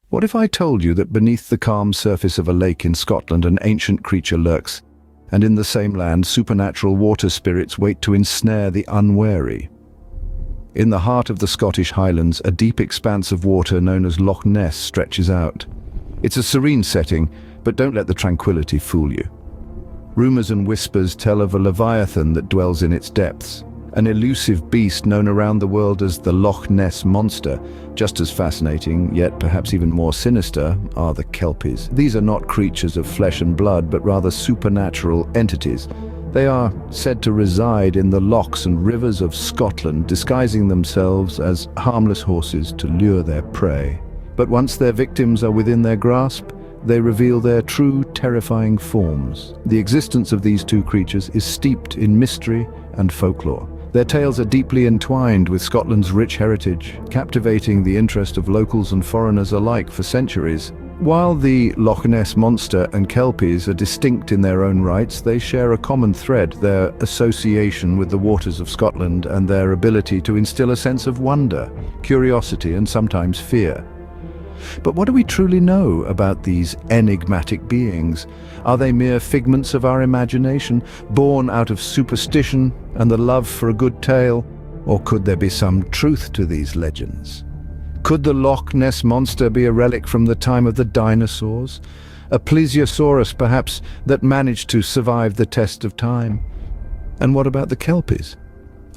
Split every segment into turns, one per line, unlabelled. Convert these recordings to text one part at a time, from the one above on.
What if I told you that beneath the calm surface of a lake in Scotland an ancient creature lurks, and in the same land supernatural water spirits wait to ensnare the unwary? In the heart of the Scottish Highlands, a deep expanse of water known as Loch Ness stretches out. It's a serene setting, but don't let the tranquility fool you. Rumors and whispers tell of a leviathan that dwells in its depths, an elusive beast known around the world as the Loch Ness Monster. Just as fascinating, yet perhaps even more sinister, are the Kelpies. These are not creatures of flesh and blood, but rather supernatural entities. They are said to reside in the lochs and rivers of Scotland, disguising themselves as harmless horses to lure their prey. But once their victims are within their grasp, they reveal their true, terrifying forms. The existence of these two creatures is steeped in mystery and folklore. Their tales are deeply entwined with Scotland's rich heritage, captivating the interest of locals and foreigners alike for centuries. While the Loch Ness Monster and Kelpies are distinct in their own rights, they share a common thread: their association with the waters of Scotland and their ability to instill a sense of wonder, curiosity, and sometimes fear. But what do we truly know about these enigmatic beings? Are they mere figments of our imagination, born out of superstition and the love for a good tale? Or could there be some truth to these legends? Could the Loch Ness Monster be a relic from the time of the dinosaurs? A Plesiosaurus, perhaps, that managed to survive the test of time? And what about the Kelpies?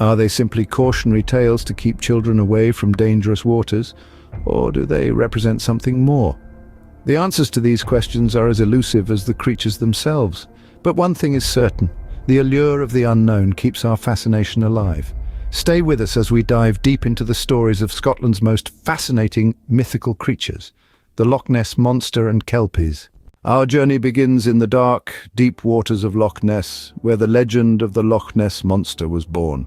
Are they simply cautionary tales to keep children away from dangerous waters? Or do they represent something more? The answers to these questions are as elusive as the creatures themselves. But one thing is certain: the allure of the unknown keeps our fascination alive. Stay with us as we dive deep into the stories of Scotland's most fascinating mythical creatures, the Loch Ness Monster and Kelpies. Our journey begins in the dark, deep waters of Loch Ness, where the legend of the Loch Ness Monster was born.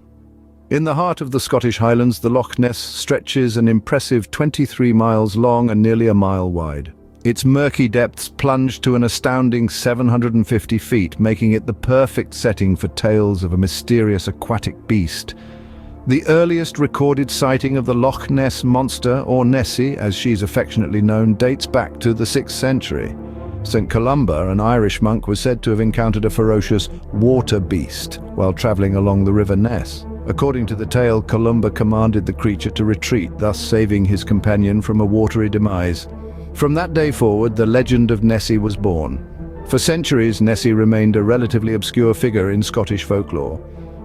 In the heart of the Scottish Highlands, the Loch Ness stretches an impressive 23 miles long and nearly a mile wide. Its murky depths plunge to an astounding 750 feet, making it the perfect setting for tales of a mysterious aquatic beast. The earliest recorded sighting of the Loch Ness Monster, or Nessie as she's affectionately known, dates back to the 6th century. St. Columba, an Irish monk, was said to have encountered a ferocious water beast while traveling along the River Ness. According to the tale, Columba commanded the creature to retreat, thus saving his companion from a watery demise. From that day forward, the legend of Nessie was born. For centuries, Nessie remained a relatively obscure figure in Scottish folklore.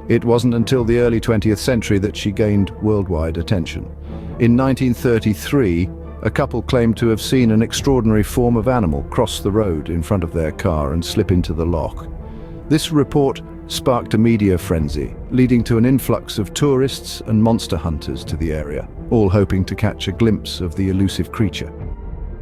It wasn't until the early 20th century that she gained worldwide attention. In 1933, a couple claimed to have seen an extraordinary form of animal cross the road in front of their car and slip into the loch. This report sparked a media frenzy, leading to an influx of tourists and monster hunters to the area, all hoping to catch a glimpse of the elusive creature.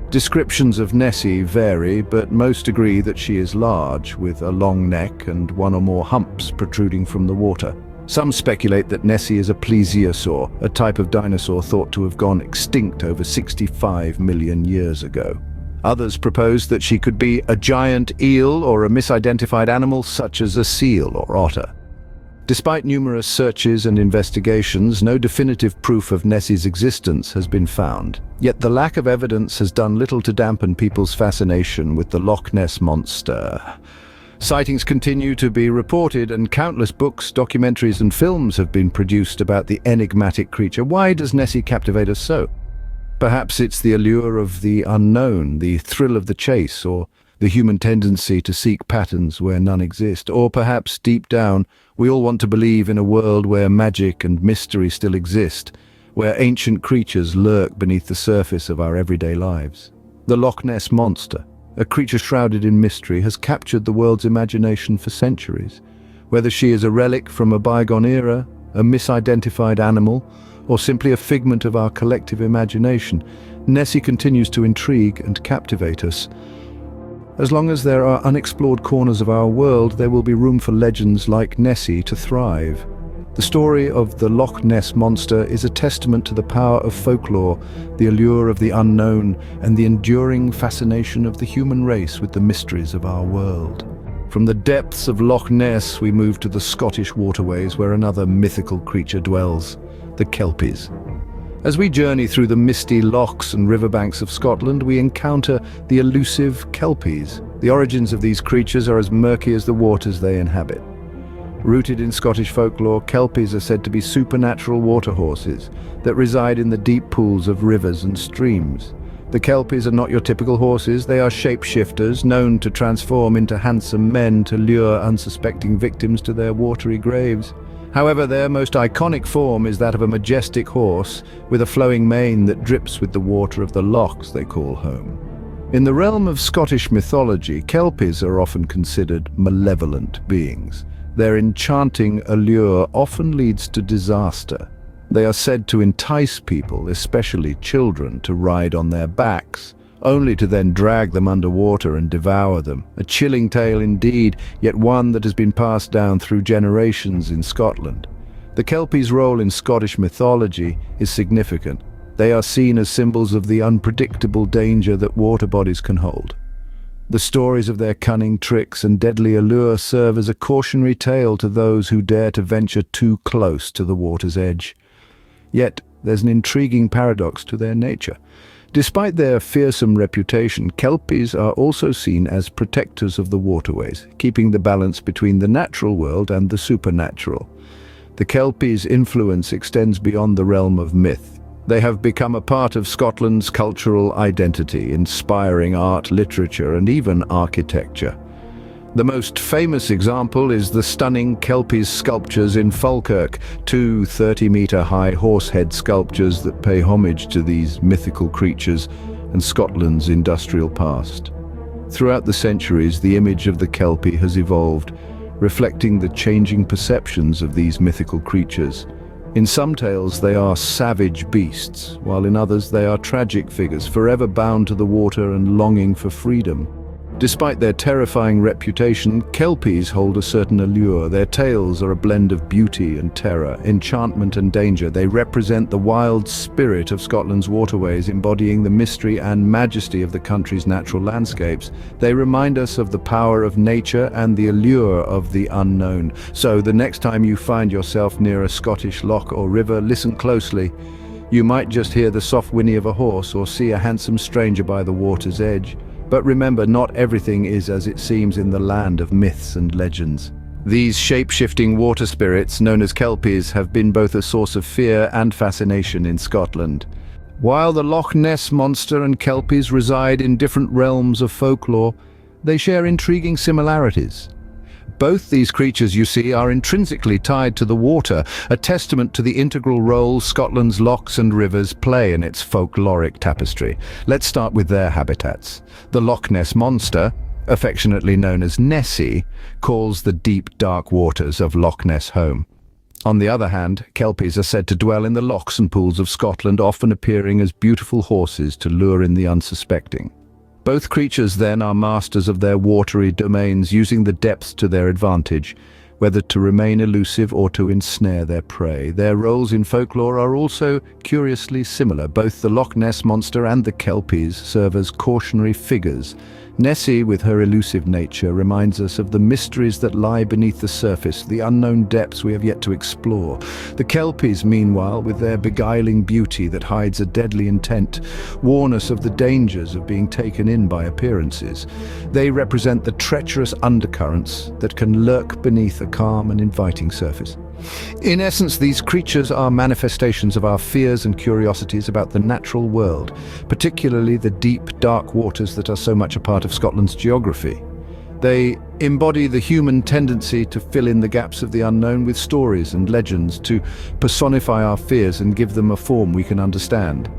Descriptions of Nessie vary, but most agree that she is large, with a long neck and one or more humps protruding from the water. Some speculate that Nessie is a plesiosaur, a type of dinosaur thought to have gone extinct over 65 million years ago. Others propose that she could be a giant eel or a misidentified animal such as a seal or otter. Despite numerous searches and investigations, no definitive proof of Nessie's existence has been found. Yet the lack of evidence has done little to dampen people's fascination with the Loch Ness Monster. Sightings continue to be reported, and countless books, documentaries, and films have been produced about the enigmatic creature. Why does Nessie captivate us so? Perhaps it's the allure of the unknown, the thrill of the chase, or the human tendency to seek patterns where none exist. Or perhaps, deep down, we all want to believe in a world where magic and mystery still exist, where ancient creatures lurk beneath the surface of our everyday lives. The Loch Ness Monster, a creature shrouded in mystery, has captured the world's imagination for centuries. Whether she is a relic from a bygone era, a misidentified animal, or simply a figment of our collective imagination, Nessie continues to intrigue and captivate us. As long as there are unexplored corners of our world, there will be room for legends like Nessie to thrive. The story of the Loch Ness Monster is a testament to the power of folklore, the allure of the unknown, and the enduring fascination of the human race with the mysteries of our world. From the depths of Loch Ness, we move to the Scottish waterways, where another mythical creature dwells, the Kelpies. As we journey through the misty lochs and riverbanks of Scotland, we encounter the elusive Kelpies. The origins of these creatures are as murky as the waters they inhabit. Rooted in Scottish folklore, Kelpies are said to be supernatural water horses that reside in the deep pools of rivers and streams. The Kelpies are not your typical horses, they are shapeshifters known to transform into handsome men to lure unsuspecting victims to their watery graves. However, their most iconic form is that of a majestic horse with a flowing mane that drips with the water of the lochs they call home. In the realm of Scottish mythology, Kelpies are often considered malevolent beings. Their enchanting allure often leads to disaster. They are said to entice people, especially children, to ride on their backs, only to then drag them underwater and devour them. A chilling tale indeed, yet one that has been passed down through generations in Scotland. The Kelpies' role in Scottish mythology is significant. They are seen as symbols of the unpredictable danger that water bodies can hold. The stories of their cunning tricks and deadly allure serve as a cautionary tale to those who dare to venture too close to the water's edge. Yet, there's an intriguing paradox to their nature. Despite their fearsome reputation, Kelpies are also seen as protectors of the waterways, keeping the balance between the natural world and the supernatural. The Kelpies' influence extends beyond the realm of myth. They have become a part of Scotland's cultural identity, inspiring art, literature, and even architecture. The most famous example is the stunning Kelpies sculptures in Falkirk, two 30-meter-high horsehead sculptures that pay homage to these mythical creatures and Scotland's industrial past. Throughout the centuries, the image of the Kelpie has evolved, reflecting the changing perceptions of these mythical creatures. In some tales, they are savage beasts, while in others they are tragic figures, forever bound to the water and longing for freedom. Despite their terrifying reputation, Kelpies hold a certain allure. Their tales are a blend of beauty and terror, enchantment and danger. They represent the wild spirit of Scotland's waterways, embodying the mystery and majesty of the country's natural landscapes. They remind us of the power of nature and the allure of the unknown. So, the next time you find yourself near a Scottish loch or river, listen closely. You might just hear the soft whinny of a horse or see a handsome stranger by the water's edge. But remember, not everything is as it seems in the land of myths and legends. These shape-shifting water spirits, known as Kelpies, have been both a source of fear and fascination in Scotland. While the Loch Ness Monster and Kelpies reside in different realms of folklore, they share intriguing similarities. Both these creatures, you see, are intrinsically tied to the water, a testament to the integral role Scotland's lochs and rivers play in its folkloric tapestry. Let's start with their habitats. The Loch Ness Monster, affectionately known as Nessie, calls the deep, dark waters of Loch Ness home. On the other hand, Kelpies are said to dwell in the lochs and pools of Scotland, often appearing as beautiful horses to lure in the unsuspecting. Both creatures then are masters of their watery domains, using the depths to their advantage, whether to remain elusive or to ensnare their prey. Their roles in folklore are also curiously similar. Both the Loch Ness Monster and the Kelpies serve as cautionary figures. Nessie, with her elusive nature, reminds us of the mysteries that lie beneath the surface, the unknown depths we have yet to explore. The Kelpies, meanwhile, with their beguiling beauty that hides a deadly intent, warn us of the dangers of being taken in by appearances. They represent the treacherous undercurrents that can lurk beneath a calm and inviting surface. In essence, these creatures are manifestations of our fears and curiosities about the natural world, particularly the deep, dark waters that are so much a part of Scotland's geography. They embody the human tendency to fill in the gaps of the unknown with stories and legends, to personify our fears and give them a form we can understand.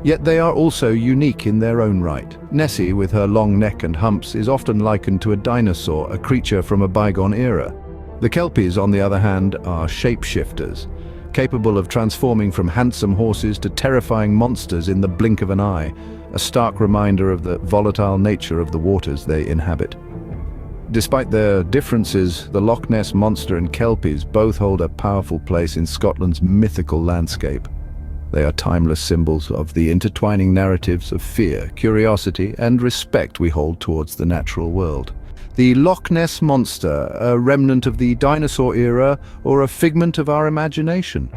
Yet they are also unique in their own right. Nessie, with her long neck and humps, is often likened to a dinosaur, a creature from a bygone era. The Kelpies, on the other hand, are shapeshifters, capable of transforming from handsome horses to terrifying monsters in the blink of an eye, a stark reminder of the volatile nature of the waters they inhabit. Despite their differences, the Loch Ness Monster and Kelpies both hold a powerful place in Scotland's mythical landscape. They are timeless symbols of the intertwining narratives of fear, curiosity, and respect we hold towards the natural world. The Loch Ness Monster, a remnant of the dinosaur era or a figment of our imagination?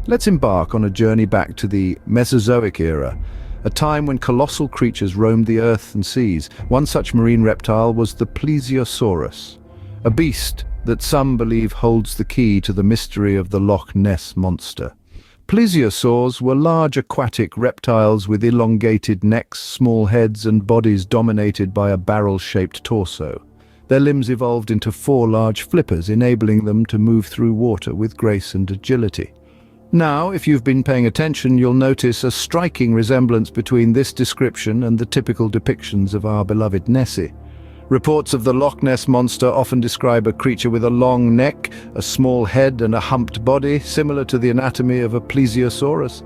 Let's embark on a journey back to the Mesozoic era, a time when colossal creatures roamed the earth and seas. One such marine reptile was the Plesiosaurus, a beast that some believe holds the key to the mystery of the Loch Ness Monster. Plesiosaurs were large aquatic reptiles with elongated necks, small heads, and bodies dominated by a barrel-shaped torso. Their limbs evolved into 4 large flippers, enabling them to move through water with grace and agility. Now, if you've been paying attention, you'll notice a striking resemblance between this description and the typical depictions of our beloved Nessie. Reports of the Loch Ness Monster often describe a creature with a long neck, a small head, and a humped body, similar to the anatomy of a Plesiosaurus.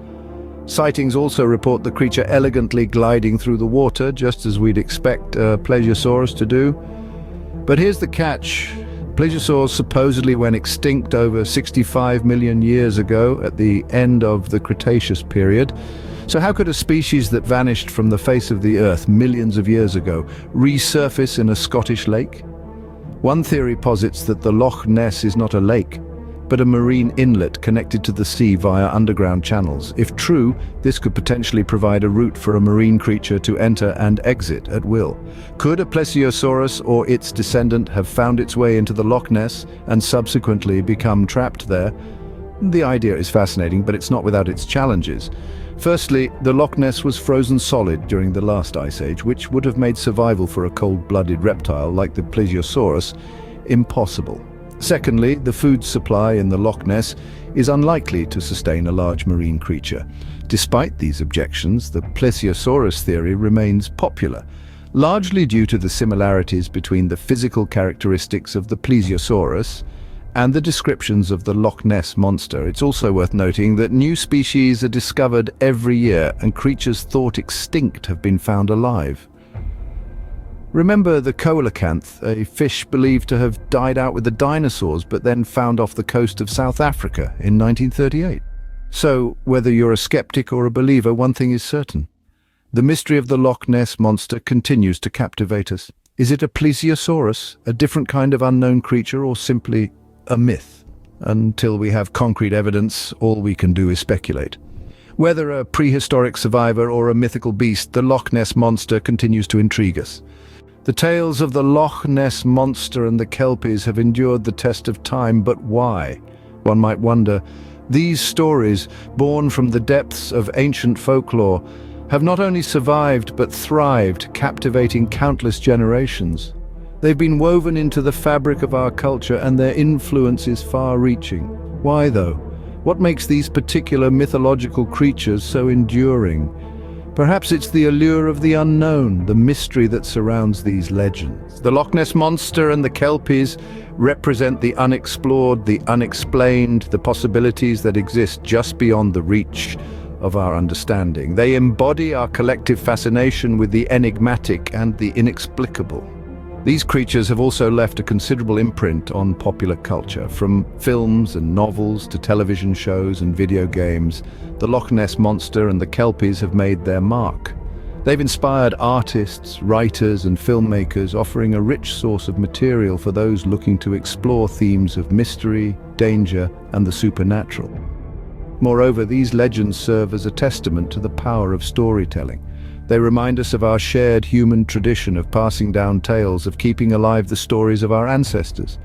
Sightings also report the creature elegantly gliding through the water, just as we'd expect a Plesiosaurus to do. But here's the catch. Plesiosaurs supposedly went extinct over 65 million years ago at the end of the Cretaceous period. So how could a species that vanished from the face of the earth millions of years ago resurface in a Scottish lake? One theory posits that the Loch Ness is not a lake, but a marine inlet connected to the sea via underground channels. If true, this could potentially provide a route for a marine creature to enter and exit at will. Could a Plesiosaurus or its descendant have found its way into the Loch Ness and subsequently become trapped there? The idea is fascinating, but it's not without its challenges. Firstly, the Loch Ness was frozen solid during the last ice age, which would have made survival for a cold-blooded reptile like the Plesiosaurus impossible. Secondly, the food supply in the Loch Ness is unlikely to sustain a large marine creature. Despite these objections, the Plesiosaurus theory remains popular, largely due to the similarities between the physical characteristics of the Plesiosaurus and the descriptions of the Loch Ness Monster. It's also worth noting that new species are discovered every year, and creatures thought extinct have been found alive. Remember the coelacanth, a fish believed to have died out with the dinosaurs but then found off the coast of South Africa in 1938. So, whether you're a skeptic or a believer, one thing is certain. The mystery of the Loch Ness Monster continues to captivate us. Is it a Plesiosaurus, a different kind of unknown creature, or simply a myth? Until we have concrete evidence, all we can do is speculate. Whether a prehistoric survivor or a mythical beast, the Loch Ness Monster continues to intrigue us. The tales of the Loch Ness Monster and the Kelpies have endured the test of time, but why? One might wonder. These stories, born from the depths of ancient folklore, have not only survived but thrived, captivating countless generations. They've been woven into the fabric of our culture, and their influence is far-reaching. Why, though? What makes these particular mythological creatures so enduring? Perhaps it's the allure of the unknown, the mystery that surrounds these legends. The Loch Ness Monster and the Kelpies represent the unexplored, the unexplained, the possibilities that exist just beyond the reach of our understanding. They embody our collective fascination with the enigmatic and the inexplicable. These creatures have also left a considerable imprint on popular culture. From films and novels to television shows and video games, the Loch Ness Monster and the Kelpies have made their mark. They've inspired artists, writers, and filmmakers, offering a rich source of material for those looking to explore themes of mystery, danger, and the supernatural. Moreover, these legends serve as a testament to the power of storytelling. They remind us of our shared human tradition of passing down tales, of keeping alive the stories of our ancestors.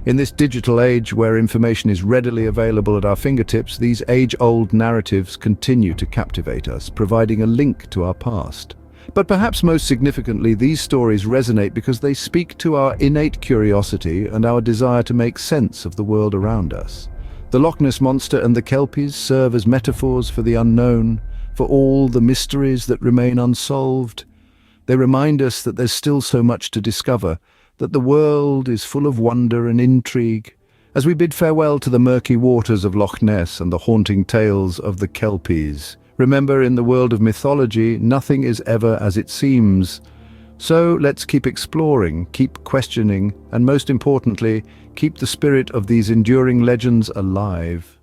In this digital age where information is readily available at our fingertips, these age-old narratives continue to captivate us, providing a link to our past. But perhaps most significantly, these stories resonate because they speak to our innate curiosity and our desire to make sense of the world around us. The Loch Ness Monster and the Kelpies serve as metaphors for the unknown, for all the mysteries that remain unsolved. They remind us that there's still so much to discover, that the world is full of wonder and intrigue. As we bid farewell to the murky waters of Loch Ness and the haunting tales of the Kelpies, remember, in the world of mythology, nothing is ever as it seems. So let's keep exploring, keep questioning, and most importantly, keep the spirit of these enduring legends alive.